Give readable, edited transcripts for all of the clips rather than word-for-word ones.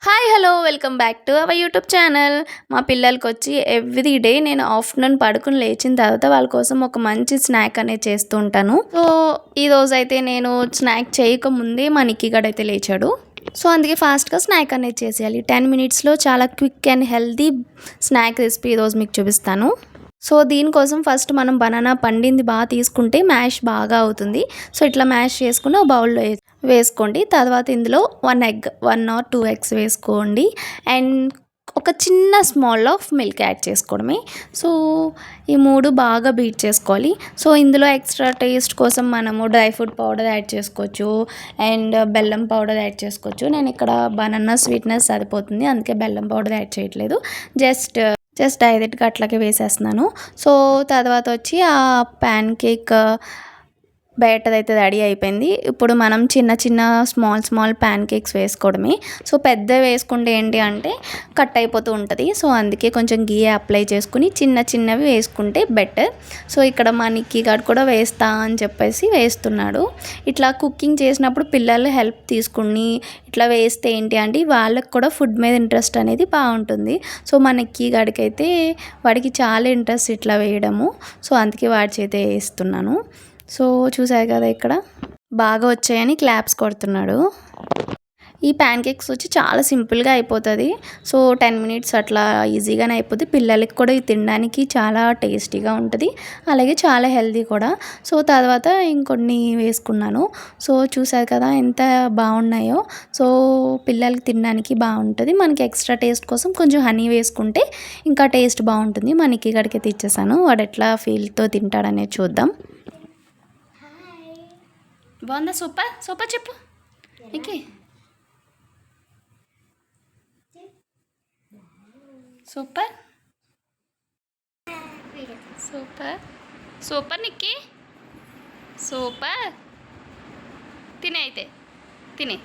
Hi hello welcome back to our YouTube channel. మా పిల్లలకి వచ్చి ఎవ్రీ డే నేను ఆఫ్టర్నూన్ పడుకుని లేచిన తర్వాత వాళ్ళ కోసం ఒక మంచి స్నాక్ అనేది చేస్తూ ఉంటాను. సో ఈరోజు అయితే నేను స్నాక్ చేయకముందే మా నిక్కిగాడైతే లేచాడు. సో అందుకే ఫాస్ట్గా స్నాక్ అనేది చేసేయాలి. 10 మినిట్స్లో చాలా quick and healthy snack recipe ఈరోజు మీకు చూపిస్తాను. సో దీనికోసం ఫస్ట్ మనం బనానా పండింది బాగా తీసుకుంటే మ్యాష్ బాగా అవుతుంది. సో ఇట్లా మ్యాష్ చేసుకుని ఒక బౌల్లో వేసుకోండి. తర్వాత ఇందులో 1 ఎగ్ 1 ఆర్ 2 ఎగ్స్ వేసుకోండి. అండ్ ఒక చిన్న స్మాల్ ఆఫ్ మిల్క్ యాడ్ చేసుకోవడమే. సో ఈ 3 బాగా బీట్ చేసుకోవాలి. సో ఇందులో ఎక్స్ట్రా టేస్ట్ కోసం మనము డ్రై ఫ్రూట్ పౌడర్ యాడ్ చేసుకోవచ్చు అండ్ బెల్లం పౌడర్ యాడ్ చేసుకోవచ్చు. నేను ఇక్కడ బనానా స్వీట్నెస్ సరిపోతుంది, అందుకే బెల్లం పౌడర్ యాడ్ చేయట్లేదు. జస్ట్ డైరెక్ట్గా అట్లాగే వేసేస్తున్నాను. సో తర్వాత వచ్చి ఆ ప్యాన్ కేక్ బ్యాటర్ అయితే రెడీ అయిపోయింది. ఇప్పుడు మనం చిన్న చిన్న స్మాల్ ప్యాన్ కేక్స్ వేసుకోవడమే. సో పెద్ద వేసుకుంటే ఏంటి అంటే కట్ అయిపోతూ ఉంటుంది. సో అందుకే కొంచెం గీ అప్లై చేసుకుని చిన్నవి వేసుకుంటే బెటర్. సో ఇక్కడ మా నిక్కీ గారు కూడా వేస్తా అని చెప్పేసి వేస్తున్నాడు. ఇట్లా కుకింగ్ చేసినప్పుడు పిల్లలు హెల్ప్ తీసుకుని ఇట్లా వేస్తే ఏంటి అంటే వాళ్ళకి కూడా ఫుడ్ మీద ఇంట్రెస్ట్ అనేది బాగుంటుంది. సో మా నిక్కీ గారికి అయితే వాడికి చాలా ఇంట్రెస్ట్ ఇట్లా వేయడము. సో అందుకే వాడి చేతే వేస్తున్నాను. సో చూసారు కదా ఇక్కడ బాగా వచ్చాయని క్లాప్స్ కొడుతున్నాడు. ఈ ప్యాన్ కేక్స్ వచ్చి చాలా సింపుల్గా అయిపోతుంది. సో 10 మినిట్స్ అట్లా ఈజీగానే అయిపోతుంది. పిల్లలకి కూడా ఇది తినడానికి చాలా టేస్టీగా ఉంటుంది, అలాగే చాలా హెల్తీ కూడా. సో తర్వాత ఇంకొన్ని వేసుకున్నాను. సో చూసారు కదా ఎంత బాగున్నాయో. సో పిల్లలకి తినడానికి బాగుంటుంది. మనకి ఎక్స్ట్రా టేస్ట్ కోసం కొంచెం హనీ వేసుకుంటే ఇంకా టేస్ట్ బాగుంటుంది. మనకి ఇక్కడికి తెచ్చేసాను. వాడు ఎట్లా ఫీల్తో తింటాడనేది చూద్దాం. బాగుందా? సూపర్ చెప్పు నీకే. సూపర్ నిక్కి సూపర్. తినే అయితే తినే.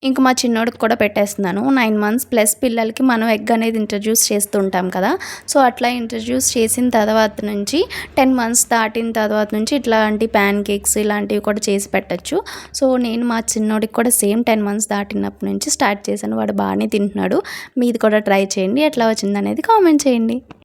ఇంక మా చిన్నోడికి కూడా పెట్టేస్తున్నాను. 9 మంత్స్ ప్లస్ పిల్లలకి మనం ఎగ్ అనేది ఇంట్రడ్యూస్ చేస్తుంటాం కదా. సో అట్లా ఇంట్రడ్యూస్ చేసిన తర్వాత నుంచి 10 మంత్స్ దాటిన తర్వాత నుంచి ఇట్లాంటి ప్యాన్ కేక్స్ ఇలాంటివి కూడా చేసి పెట్టచ్చు. సో నేను మా చిన్నోడికి కూడా సేమ్ 10 మంత్స్ దాటినప్పటి నుంచి స్టార్ట్ చేశాను. వాడు బాగానే తింటున్నాడు. మీది కూడా ట్రై చేయండి. ఎట్లా వచ్చిందనేది కామెంట్ చేయండి.